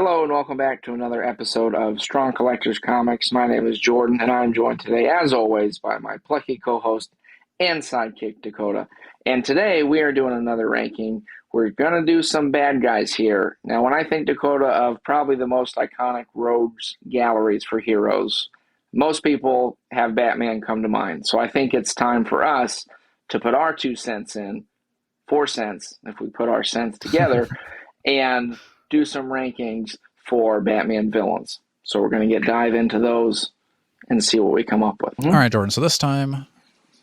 Hello and welcome back to another episode of Strong Collectors Comics. My name is Jordan and I'm joined today, as always, by my plucky co-host and sidekick, Dakota. And today we are doing another ranking. We're going to do some bad guys here. Now, when I think, Dakota, of probably the most iconic rogues galleries for heroes, most people have Batman come to mind. So I think it's time for us to put our 2 cents in, 4 cents, if we put our cents together, and do some rankings for Batman villains. So we're going to dive into those and see what we come up with. All right, Jordan. So this time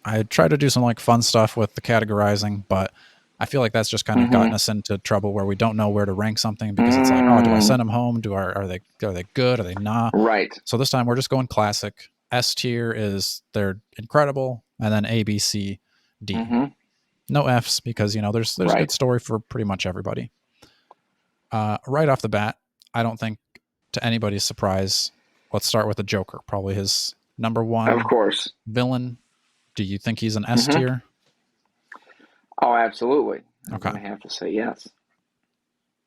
I tried to do some like fun stuff with the categorizing, but I feel like that's just kind of gotten us into trouble where we don't know where to rank something because it's like, oh, do I send them home? Are they good? Are they not? Right. So this time we're just going classic. S tier is they're incredible, and then A, B, C, D. No Fs because there's a good story for pretty much everybody. Right off the bat, I don't think to anybody's surprise, let's start with the Joker, probably his number one Of course. villain. Do you think he's an S tier? Oh, absolutely. Okay. I'm going to have to say yes.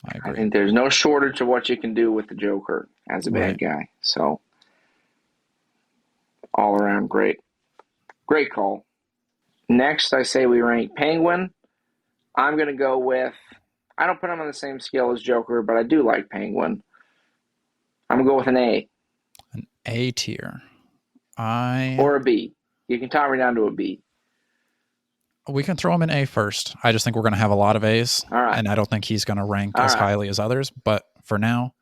I agree. I think there's no shortage of what you can do with the Joker as a bad guy. So, all around great. Great call. Next, I say we rank Penguin. I'm going to go with, I don't put him on the same scale as Joker, but I do like Penguin. I'm going to go with an A. An A tier. Or a B. You can tie me down to a B. We can throw him in A first. I just think we're going to have a lot of A's. All right. And I don't think he's going to rank as highly as others. But for now,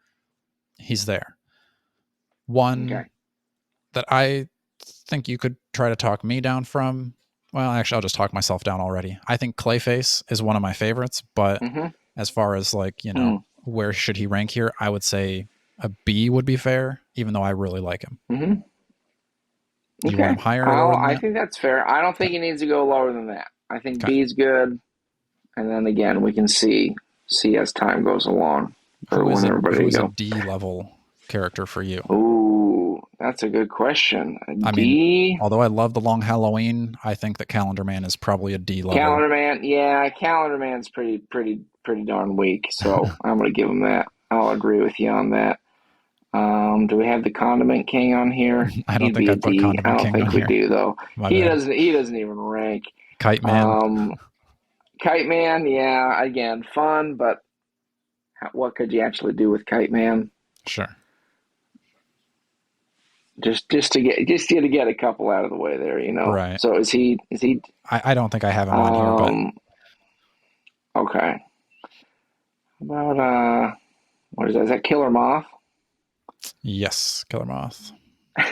he's there. One that I think you could try to talk me down from. Well, actually, I'll just talk myself down already. I think Clayface is one of my favorites. But as far as like, where should he rank here? I would say a B would be fair, even though I really like him. You want him higher or lower than that? I think that's fair. I don't think he needs to go lower than that. I think B is good. And then again, we can see as time goes along. Who is a D level character for you? Ooh, that's a good question. I mean, although I love the Long Halloween, I think that Calendar Man is probably a D level. Calendar Man, yeah, Calendar Man's pretty darn weak. So I'm going to give him that. I'll agree with you on that. Do we have the Condiment King on here? I don't think I put Condiment King on here. I don't think we do though. He doesn't even rank. Kite Man. Kite Man, yeah, again, fun, but what could you actually do with Kite Man? Sure. Just to get a couple out of the way there, Right. So is he? I don't think I have him on here, but okay. How about what is that? Is that Killer Moth? Yes, Killer Moth. I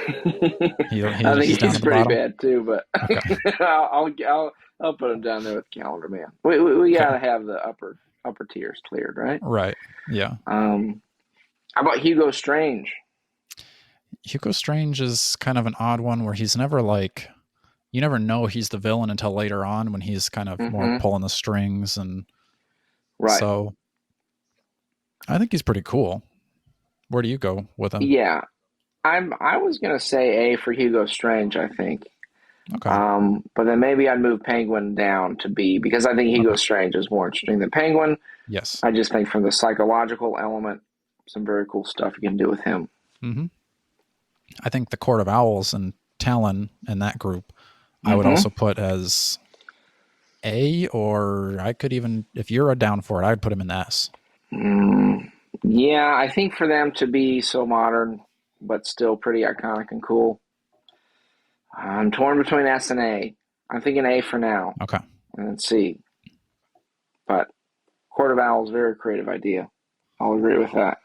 think he's pretty bad too, but okay. I'll put him down there with Calendar Man. We gotta have the upper tiers cleared, right? Right. Yeah. How about Hugo Strange? Hugo Strange is kind of an odd one where he's never like, you never know he's the villain until later on when he's kind of more pulling the strings, and so I think he's pretty cool. Where do you go with him? Yeah, I was gonna say A for Hugo Strange, I think. Okay. But then maybe I'd move Penguin down to B because I think Hugo Strange is more interesting than Penguin. Yes. I just think from the psychological element, some very cool stuff you can do with him. I think the Court of Owls and Talon in that group, I would also put as A, or I could even, if you're down for it, I'd put him in S. Yeah, I think for them to be so modern, but still pretty iconic and cool, I'm torn between S and A. I'm thinking A for now. Okay. And then C. But Court of Owls, very creative idea. I'll agree with that.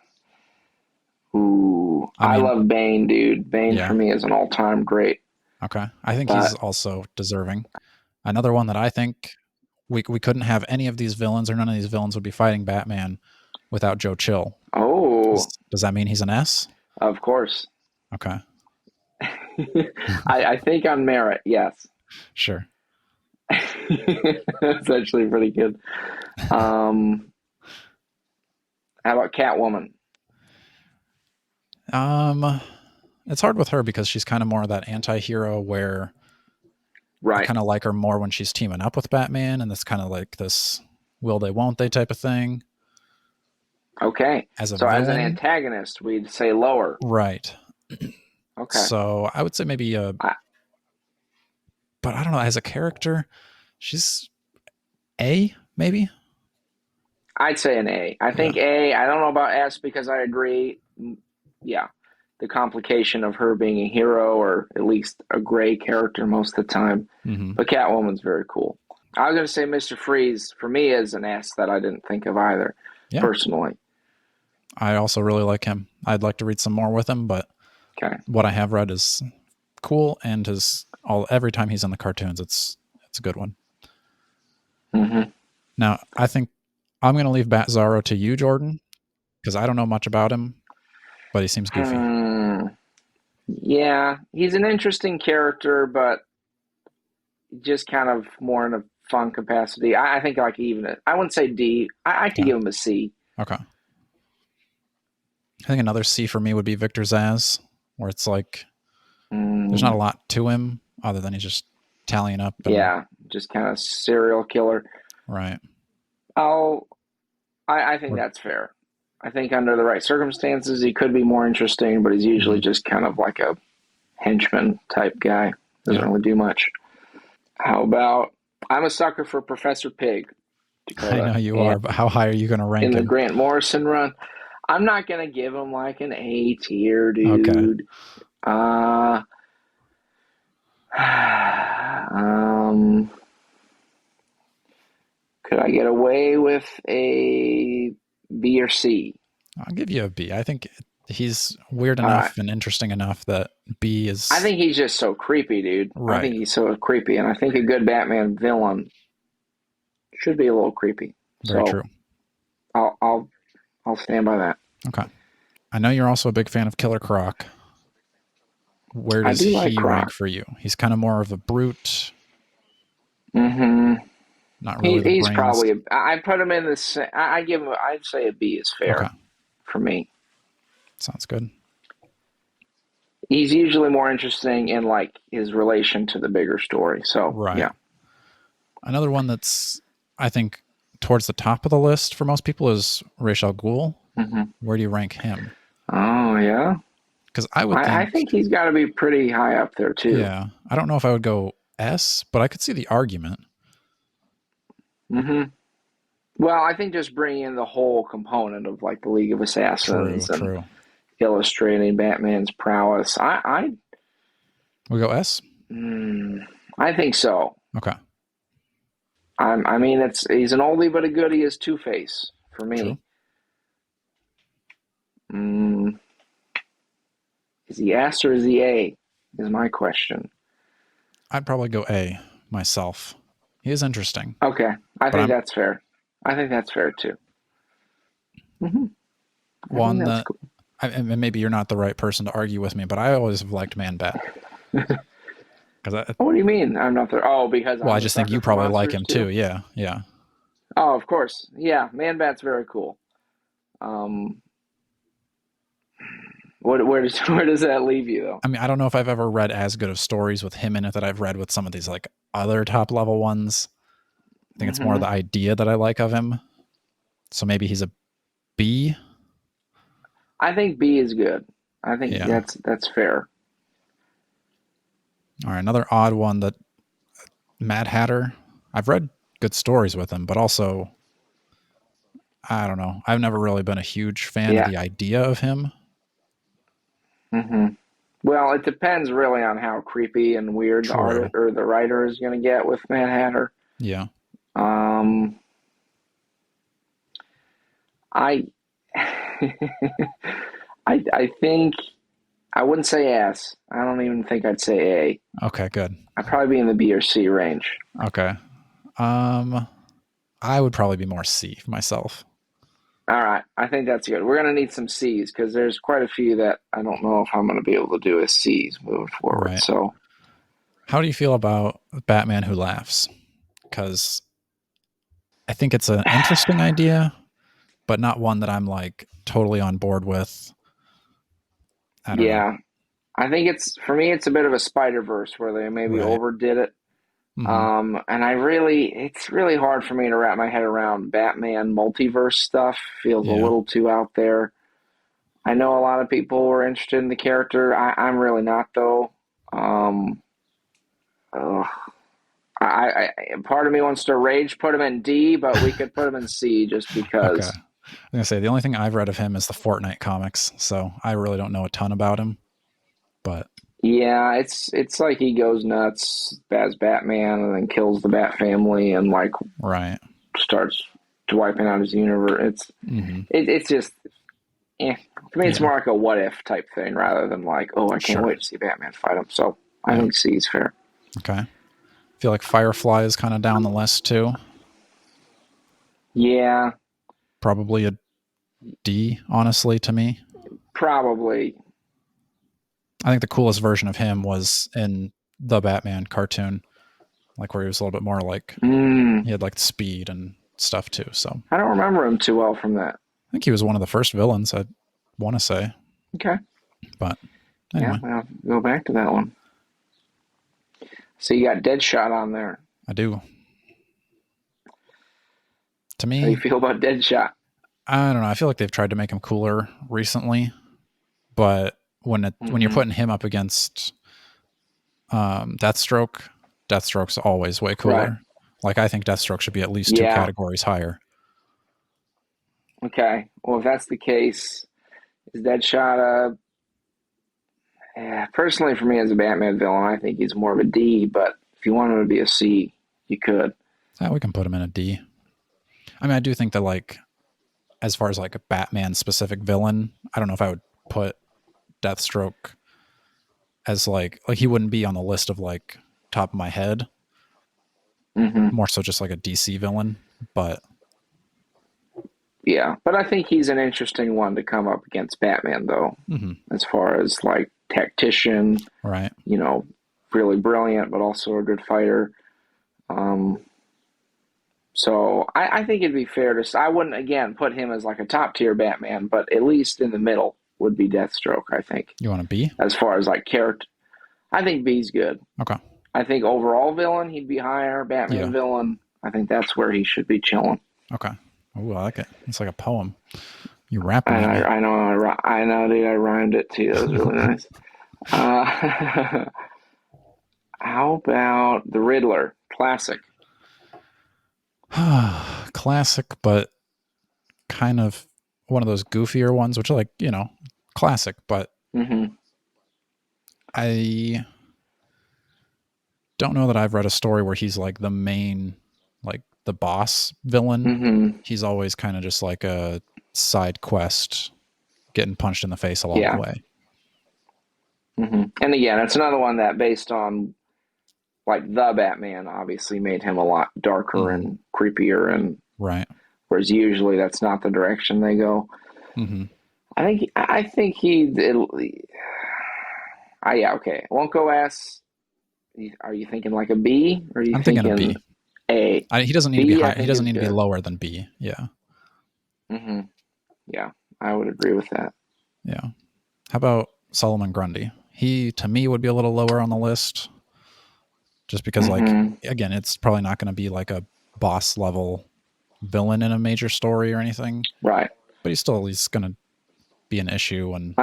Ooh, I love Bane, dude. Bane for me is an all-time great. Okay. I think he's also deserving. Another one that I think we couldn't have any of these villains, or none of these villains would be fighting Batman without Joe Chill. Oh. Does that mean he's an S? Of course. Okay. I think on merit, yes. Sure. That's actually pretty good. How about Catwoman? It's hard with her because she's kind of more of that anti-hero where I kind of like her more when she's teaming up with Batman, and it's kind of like this will they won't they type of thing. Okay. As a So as an villain, antagonist, we'd say lower. right. Okay. So I would say maybe I, but I don't know, as a character, she's A, maybe? I'd say an A. I Yeah. think A. I don't know about S because I agree. Yeah. The complication of her being a hero or at least a gray character most of the time. Mm-hmm. But Catwoman's very cool. I was going to say Mr. Freeze for me is an S that I didn't think of either, Yeah. personally. I also really like him. I'd like to read some more with him, but Okay. what I have read is cool, and every time he's in the cartoons, it's a good one. Mm-hmm. Now, I think I'm going to leave Bat Zaro to you, Jordan, because I don't know much about him, but he seems goofy. Yeah, he's an interesting character, but just kind of more in a fun capacity. I think like even I wouldn't say D. I could Yeah. give him a C. Okay. I think another C for me would be Victor Zaz, where it's like there's not a lot to him other than he's just tallying up. Yeah, just kind of serial killer. Right. I think that's fair. I think under the right circumstances, he could be more interesting, but he's usually just kind of like a henchman type guy. Doesn't really do much. How about I'm a sucker for Professor Pig, I Dakota. know you And are, but how high are you going to rank in the him? Grant Morrison run, I'm not going to give him like an A tier, Okay. dude. Could I get away with a B or C? I'll give you a B. I think he's weird All right. enough and interesting enough that B is I think he's just so creepy, dude. I right. think he's so creepy, and I think a good Batman villain should be a little creepy. Very So true. I'll stand by that. Okay. I know you're also a big fan of Killer Croc. Where I does do like he rank Croc. for you? He's kind of more of a brute, Mm-hmm. not really the He's brains. probably. I put him in this. I give him. I'd say a B is Okay. fair for me. Sounds good. He's usually more interesting in like his relation to the bigger story. So Right. yeah. Another one that's, I think, towards the top of the list for most people is Ra's al Ghul. Mm-hmm. Where do you rank him? Oh yeah. Because I would I think, think he's got to be pretty high up there too. yeah, I don't know if I would go S, but I could see the argument. Mm-hmm. Well, I think just bringing in the whole component of like the League of True, Assassins and true. illustrating Batman's prowess. We go S? I think so. Okay. I mean, he's an oldie but a goodie as Two-Face for True. me. Is he S or is he A? Is my question. I'd probably go A myself. He is interesting. Okay, I But think I'm that's fair. I think that's fair too. Mm-hmm. I think one that's that, cool. and maybe you're not the right person to argue with me, but I always have liked Man Bat. Because What do you mean? I'm not there. Oh, because well, I I'm a just think sucker you for probably like monsters him too. too. Yeah, yeah. Oh, of course. Yeah, Man Bat's very cool. Um, where does that leave you though? I mean, I don't know if I've ever read as good of stories with him in it that I've read with some of these like other top level ones. I think it's more the idea that I like of him. So maybe he's a B. I think B is good. I think Yeah. that's fair. All right, another odd one that Mad Hatter. I've read good stories with him, but also I don't know. I've never really been a huge fan of Yeah. the idea of him. Well, it depends really on how creepy and weird the True. artist or the writer is going to get with Mad Hatter. Yeah. Um, I, I think I wouldn't say S. I don't even think I'd say A. Okay, good. I'd probably be in the B or C range. Okay. I would probably be more C myself. All right, I think that's good. We're going to need some C's because there's quite a few that I don't know if I'm going to be able to do as C's moving forward. Right. So, How do you feel about Batman Who Laughs? Because I think it's an interesting idea, but not one that I'm like totally on board with. I don't know. yeah, I think it's for me. It's a bit of a Spider Verse where they maybe Right. overdid it And it's really hard for me to wrap my head around Batman multiverse stuff. Feels a Yeah. little too out there. I know a lot of people were interested in the character. I'm really not though. Um, ugh. Part of me wants to rage put him in D, but we could put him in C just Okay. because. I'm gonna say the only thing I've read of him is the Fortnite comics, so I really don't know a ton about him. But Yeah, it's like he goes nuts as Batman and then kills the Bat family and like right. starts wiping out his universe. Mm-hmm. It's just to me it's Yeah. more like a what if type thing rather than like, oh, I can't Sure. wait to see Batman fight him. So I Yeah. think C is fair. Okay. I feel like Firefly is kind of down the list too. Yeah, Probably a D, honestly, to me. probably. I think the coolest version of him was in the Batman cartoon, like where he was a little bit more like he had like speed and stuff too. So I don't remember him too well from that. I think he was one of the first villains, I want to say. Okay. But Yeah, anyway, I'll go back to that one. So you got Deadshot on there. I do. To How do you me, feel about Deadshot? I don't know. I feel like they've tried to make him cooler recently, but when you're putting him up against Deathstroke, Deathstroke's always way Right. cooler. Like I think Deathstroke should be at least two Yeah. categories higher. Okay. Well, if that's the case, is Deadshot personally for me as a Batman villain, I think he's more of a D, but if you want him to be a C, you could. Yeah, we can put him in a D. I mean, I do think that like as far as like a Batman specific villain, I don't know if I would put Deathstroke as like he wouldn't be on the list of like top of my head. More so just like a DC villain, but Yeah, but I think he's an interesting one to come up against Batman, though, as far as like tactician, right. Really brilliant, but also a good fighter. So I think it'd be fair to. I wouldn't again put him as like a top tier Batman, but at least in the middle would be Deathstroke. I think. You want a B? As far as like character, I think B's good. Okay. I think overall villain he'd be higher. Batman villain, I think that's where he should be chilling. Okay. Ooh, I like it. It's like a poem. You rapping And at me. I know, dude. I rhymed it too. That was really nice. How about the Riddler? Classic. Classic, but kind of one of those goofier ones, which are like, classic, but I don't know that I've read a story where he's like the main, like the boss villain. He's always kind of just like a side quest getting punched in the face along the way. And again, it's another one that based on like the Batman obviously made him a lot darker and creepier, and right. Whereas usually that's not the direction they go. I think yeah, okay. I won't go S. Are you thinking like a B, or are you I'm thinking a B. A? He doesn't need to be high. He doesn't need to be lower than B. Yeah. Yeah, I would agree with that. Yeah. How about Solomon Grundy? He, to me, would be a little lower on the list. Just because, like, again, it's probably not going to be like a boss level villain in a major story or anything. Right. But he's still at least going to be an issue and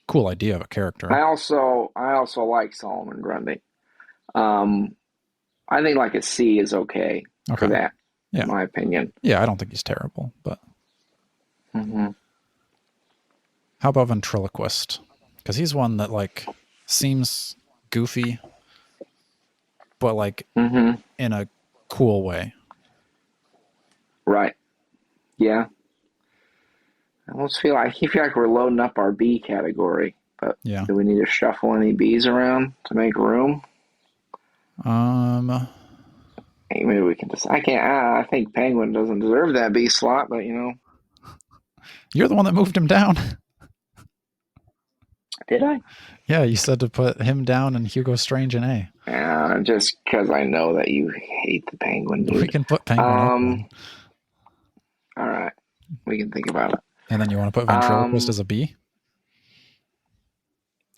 cool idea of a character. I also like Solomon Grundy. I think like a C is okay for that, in my opinion. Yeah, I don't think he's terrible, but. How about Ventriloquist? Because he's one that like seems goofy, but like in a cool way. Right. Yeah. I almost feel like we're loading up our B category, but do we need to shuffle any Bs around to make room? Maybe we can just. I think Penguin doesn't deserve that B slot, but you're the one that moved him down. Did I? Yeah, you said to put him down and Hugo Strange in A. Just because I know that you hate the Penguin, dude. We can put Penguin up. All right. We can think about it. And then you want to put Ventriloquist as a B?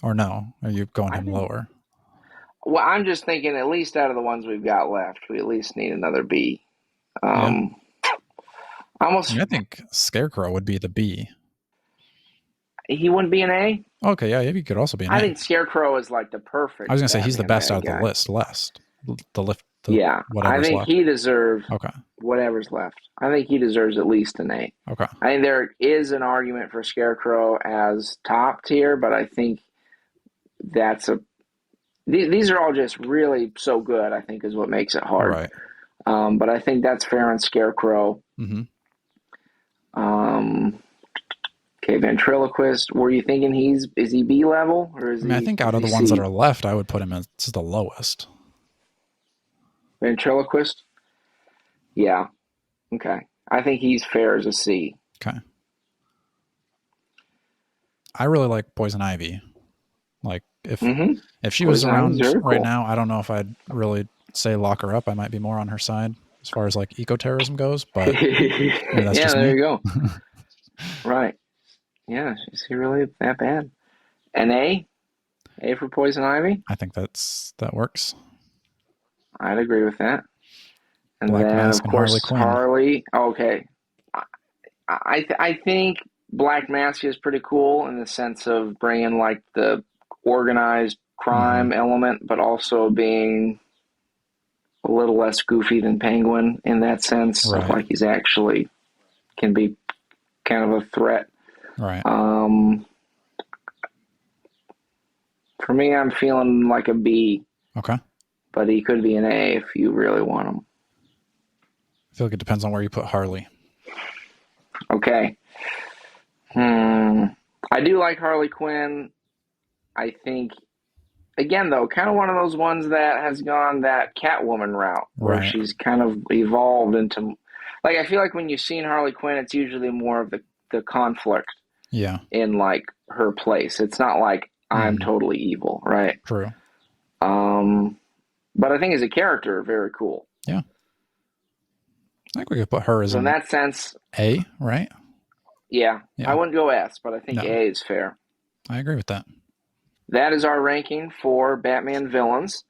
Or no? Are you going him lower? Well, I'm just thinking, at least out of the ones we've got left, we at least need another B. Yeah. Almost. I think Scarecrow would be the B. He wouldn't be an A? Okay, yeah, he could also be an A. I think Scarecrow is like the perfect. I was gonna say he's the Batman best bad out of the guy. list. Yeah, I Whatever's think left. he deserves Okay. whatever's left. I think he deserves at least an A. Okay. I think there is an argument for Scarecrow as top tier, but I think that's a. These are all just really so good, I think, is what makes it hard. Right. But I think that's fair on Scarecrow. Mm-hmm. Okay, Ventriloquist. Were you thinking is he B level or is he? I think out of the ones that are left, I would put him as the lowest. Ventriloquist? Yeah. Okay. I think he's fair as a C. Okay. I really like Poison Ivy. Like if she was around right now, I don't know if I'd really say lock her up. I might be more on her side as far as like eco-terrorism goes, but that's just there me. You go. Right. Yeah, is he really that bad? An A? A for Poison Ivy? I think that works. I'd agree with that. And Black then, Mask of course, and Harley. Okay. I think Black Mask is pretty cool in the sense of bringing like the organized crime element, but also being a little less goofy than Penguin in that sense. Right. Like he's actually can be kind of a threat. Right. For me, I'm feeling like a B. Okay. But he could be an A if you really want him. I feel like it depends on where you put Harley. Okay. I do like Harley Quinn. I think, again, though, kind of one of those ones that has gone that Catwoman route where she's kind of evolved into. Like, I feel like when you've seen Harley Quinn, it's usually more of the conflict. Yeah. In like her place. It's not like I'm totally evil, right? True. But I think as a character, very cool. Yeah. I think we could put her as in that sense A, right? Yeah. I wouldn't go S, but I think A is fair. I agree with that. That is our ranking for Batman villains.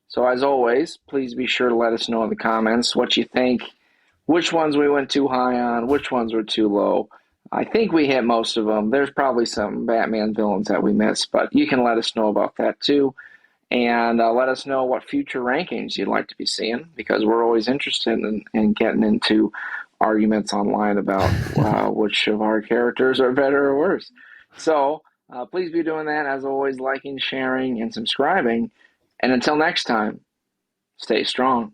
So as always, please be sure to let us know in the comments what you think, which ones we went too high on, which ones were too low. I think we hit most of them. There's probably some Batman villains that we missed, but you can let us know about that too. And let us know what future rankings you'd like to be seeing, because we're always interested in getting into arguments online about which of our characters are better or worse. So please be doing that. As always, liking, sharing, and subscribing. And until next time, stay strong.